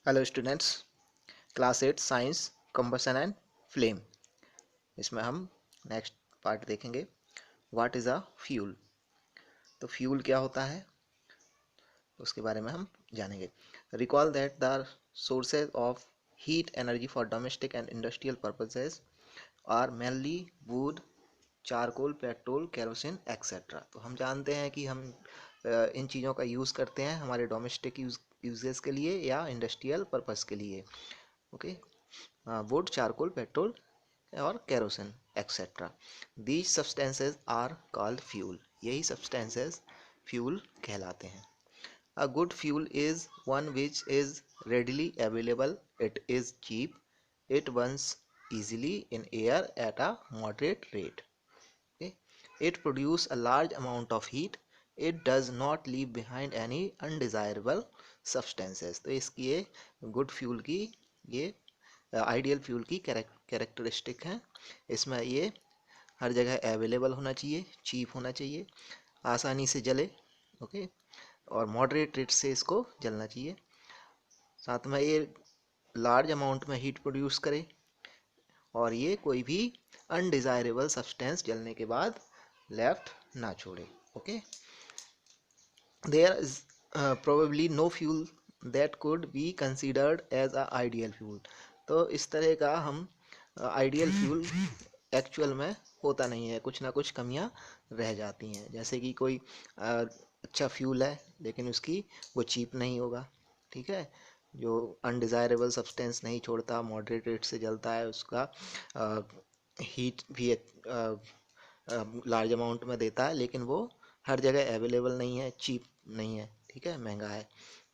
Hello students, class 8 science combustion and flame. इसमें हम next part देखेंगे, व्हाट इज़ अ फ्यूल। तो fuel क्या होता है उसके बारे में हम जानेंगे। Recall that the sources of heat energy for domestic and industrial purposes are mainly wood, charcoal, petrol, kerosene etcetera. तो हम जानते हैं कि हम इन चीज़ों का यूज़ करते हैं हमारे डोमेस्टिक यूजेस के लिए या इंडस्ट्रियल पर्पस के लिए। ओके, वुड, चारकोल, पेट्रोल और kerosene etcetera. These substances are called fuel. यही सब्सटेंसेज फ्यूल कहलाते हैं। A good fuel is one which is readily available, it is cheap, it burns easily in air at a moderate rate. Okay? It produces a large amount of heat, it does not leave behind any undesirable substances. तो इसकी ये good fuel की ये ideal fuel की characteristic हैं। इसमें ये हर जगह अवेलेबल होना चाहिए, चीप होना चाहिए, आसानी से जले, ओके, और मॉडरेट रेट से इसको जलना चाहिए। साथ में ये लार्ज अमाउंट में हीट प्रोड्यूस करे और ये कोई भी अनडिज़ायरेबल सब्सटेंस जलने के बाद लेफ्ट ना छोड़े। Okay, there is probably no fuel that could be considered as a ideal fuel. तो इस तरह का हम आइडियल फ्यूल एक्चुअल में होता नहीं है, कुछ ना कुछ कमियां रह जाती हैं। जैसे कि कोई अच्छा फ्यूल है लेकिन उसकी वो चीप नहीं होगा, ठीक है, जो अनडिज़ायरेबल सब्सटेंस नहीं छोड़ता, मॉडरेट रेट से जलता है, उसका हीट भी लार्ज अमाउंट में देता है, लेकिन वो हर जगह अवेलेबल नहीं है, चीप नहीं है, ठीक है, महंगा है।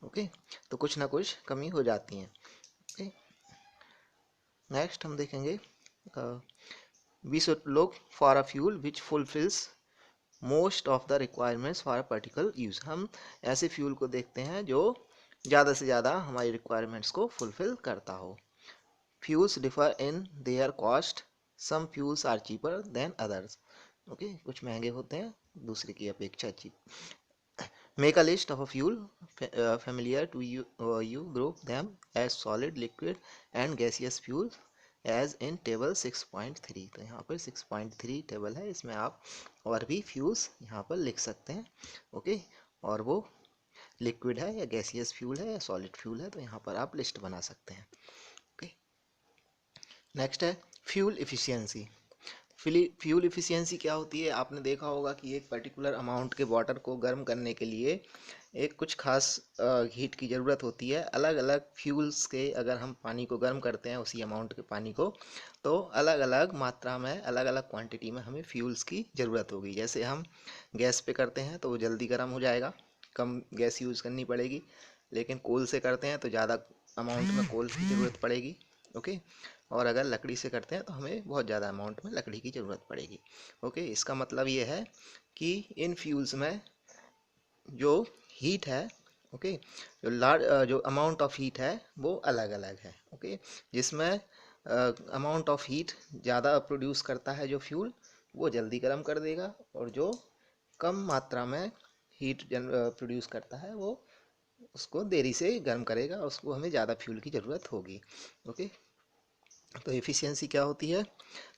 ओके, तो कुछ ना कुछ कमी हो जाती है। ओके, नेक्स्ट हम देखेंगे, we should look for a fuel which fulfils most of the requirements for a particular use. हम ऐसे फ्यूल को देखते हैं जो ज़्यादा से ज़्यादा हमारी रिक्वायरमेंट्स को फुलफिल करता हो। Fuels differ in their cost, some fuels are cheaper than others. Okay, कुछ महंगे होते हैं दूसरे की अपेक्षा cheap. Make a list of a fuel familiar to you. You group them as solid, liquid and gaseous fuel as in table 6.3। तो यहाँ पर 6.3 टेबल है, इसमें आप और भी फ्यूल्स यहाँ पर लिख सकते हैं। ओके, और वो लिक्विड है या गैसियस फ्यूल है या सॉलिड फ्यूल है, तो यहाँ पर आप लिस्ट बना सकते हैं। ओके, नेक्स्ट है फ्यूल इफिशियंसी। फ्यूल इफिशियंसी क्या होती है? आपने देखा होगा कि एक पर्टिकुलर अमाउंट के वाटर को गर्म करने के लिए एक कुछ खास हीट की ज़रूरत होती है। अलग अलग फ्यूल्स के अगर हम पानी को गर्म करते हैं, उसी अमाउंट के पानी को, तो अलग अलग मात्रा में, अलग अलग क्वांटिटी में हमें फ्यूल्स की ज़रूरत होगी। जैसे हम गैस पे करते हैं तो वो जल्दी गर्म हो जाएगा, कम गैस यूज़ करनी पड़ेगी। लेकिन कोल से करते हैं तो ज़्यादा अमाउंट में कोल की ज़रूरत पड़ेगी। ओके, और अगर लकड़ी से करते हैं तो हमें बहुत ज़्यादा अमाउंट में लकड़ी की ज़रूरत पड़ेगी। ओके, इसका मतलब ये है कि इन फ्यूल्स में जो हीट है, ओके, जो अमाउंट ऑफ हीट है वो अलग अलग है। ओके, जिसमें अमाउंट ऑफ हीट ज़्यादा प्रोड्यूस करता है जो फ्यूल, वो जल्दी गर्म कर देगा, और जो कम मात्रा में हीट प्रोड्यूस करता है वो उसको देरी से गर्म करेगा, उसको हमें ज़्यादा फ्यूल की ज़रूरत होगी। ओके, तो एफिशिएंसी क्या होती है?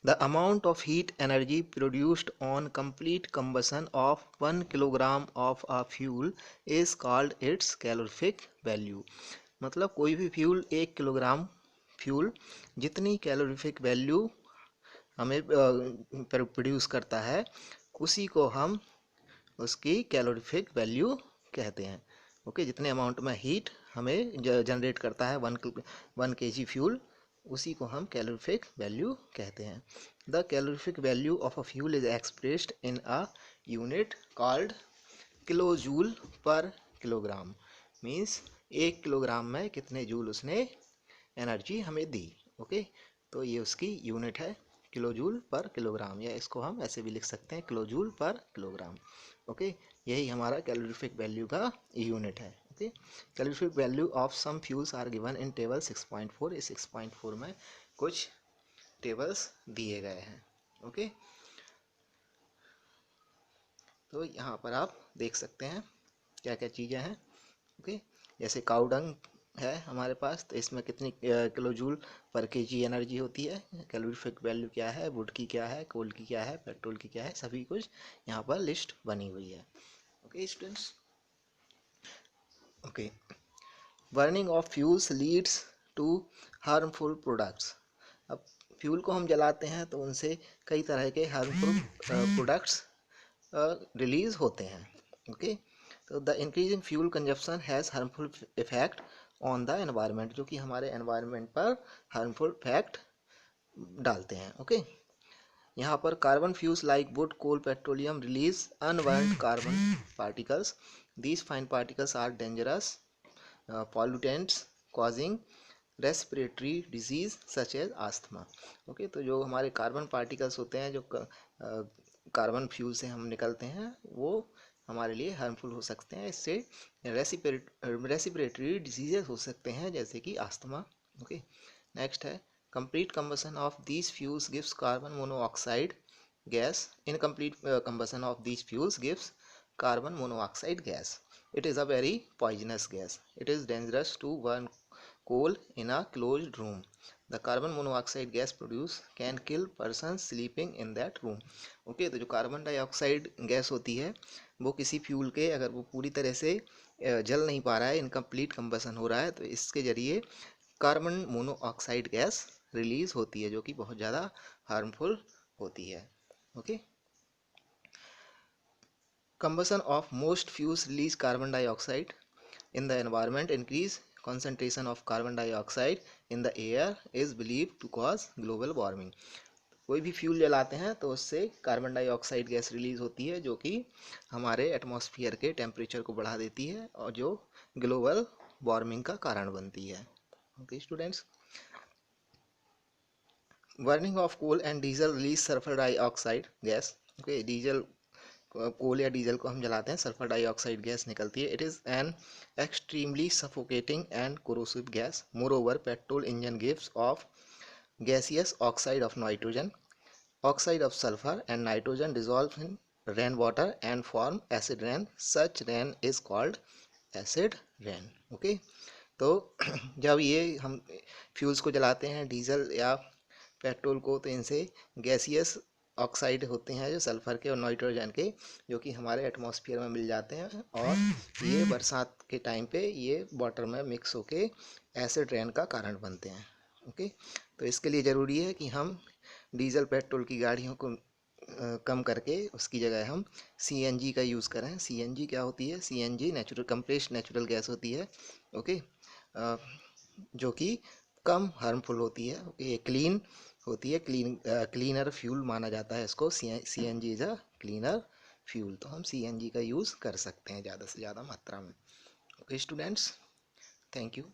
The amount of heat energy produced on complete combustion of 1 kilogram of a fuel is called its calorific value. मतलब कोई भी फ्यूल 1 किलोग्राम फ्यूल जितनी कैलोरीफिक वैल्यू हमें प्रोड्यूस करता है, उसी को हम उसकी कैलोरीफिक वैल्यू कहते हैं। ओके, जितने अमाउंट में हीट हमें जनरेट करता है 1 kg फ्यूल, उसी को हम कैलोरीफिक वैल्यू कहते हैं। The calorific value of a fuel is expressed in a unit called kilo joule per kilogram. Means 1 kilogram में कितने जूल उसने एनर्जी हमें दी। ओके, तो ये उसकी यूनिट है, किलो जूल पर किलोग्राम, या इसको हम ऐसे भी लिख सकते हैं, kilo joule per kilogram. Okay, यही हमारा कैलोरीफिक वैल्यू का यूनिट है। Okay, calorific value of some fuels are given in table 6.4। इस 6.4 में कुछ टेबल्स दिए गए हैं। ओके, तो यहाँ पर आप देख सकते हैं क्या क्या चीज़ें हैं। ओके, जैसे काउडंग है हमारे पास, तो इसमें कितनी किलो जूल पर केजी एनर्जी होती है, कैलोरीफिक वैल्यू क्या है, वुड की क्या है, कोल की क्या है, पेट्रोल की क्या है, सभी कुछ यहाँ पर लिस्ट बनी हुई है। Okay students, okay. Burning of fuels leads to harmful products. अब फ्यूल को हम जलाते हैं तो उनसे कई तरह के हार्मफुल प्रोडक्ट्स रिलीज होते हैं। ओके, तो the increasing fuel consumption has harmful effect on the environment, जो कि हमारे एनवायरनमेंट पर हार्मफुल इफेक्ट डालते हैं। ओके, यहाँ पर carbon fuels like wood, coal, petroleum release unburned carbon particles. These fine particles are dangerous pollutants causing respiratory disease such as asthma. Okay, तो जो हमारे कार्बन पार्टिकल्स होते हैं, जो कार्बन फ्यूल से हम निकलते हैं, वो हमारे लिए हार्मफुल हो सकते हैं। इससे रेस्पिरेटरी डिजीजेस हो सकते हैं, जैसे कि आस्थमा। ओके, नेक्स्ट है complete combustion of these fuels gives carbon monoxide gas. Incomplete combustion of these fuels gives carbon monoxide gas. It is a very poisonous gas. It is dangerous to burn coal in a closed room. The carbon monoxide gas produced can kill persons sleeping in that room. Okay, तो जो carbon dioxide gas होती है, वो किसी fuel के अगर वो पूरी तरह से जल नहीं पा रहा है, इनकम्प्लीट कंबसन हो रहा है, तो इसके जरिए कार्बन मोनोऑक्साइड गैस रिलीज होती है, जो कि बहुत ज़्यादा हार्मफुल होती है। Okay, combustion of most fuels release carbon dioxide in the environment. Increase concentration of carbon dioxide in the air is believed to cause global warming. कोई भी फ्यूल जलाते हैं तो उससे कार्बन डाइऑक्साइड गैस रिलीज होती है, जो कि हमारे एटमॉस्फेयर के टेम्परेचर को बढ़ा देती है और जो ग्लोबल वार्मिंग का कारण बनती है। Okay students, burning of coal and diesel release sulphur dioxide gas. Okay, diesel coal या डीजल को हम जलाते हैं, सल्फर डाइऑक्साइड गैस निकलती है। It is an extremely suffocating and corrosive gas. More over petrol engine gives off gaseous oxide of nitrogen, oxide of sulfur and nitrogen dissolve in rainwater and form acid rain. Such rain is called acid rain. Okay, तो जब ये हम fuels को जलाते हैं, diesel या petrol को, तो इनसे गैसियस ऑक्साइड होते हैं जो सल्फर के और नाइट्रोजन के, जो कि हमारे एटमॉस्फेयर में मिल जाते हैं, और ये बरसात के टाइम पे ये वाटर में मिक्स होके एसिड रेन का कारण बनते हैं। ओके, तो इसके लिए ज़रूरी है कि हम डीजल पेट्रोल की गाड़ियों को कम करके उसकी जगह हम सीएनजी का यूज़ करें। सीएनजी क्या होती है? CNG natural compressed natural gas होती है। ओके, जो कि कम हार्मफुल होती है। ओके, ये क्लीन होती है, क्लीनर फ्यूल माना जाता है इसको। CNG is a cleaner fuel, तो हम सीएनजी का यूज़ कर सकते हैं ज़्यादा से ज़्यादा मात्रा में। Okay students, thank you.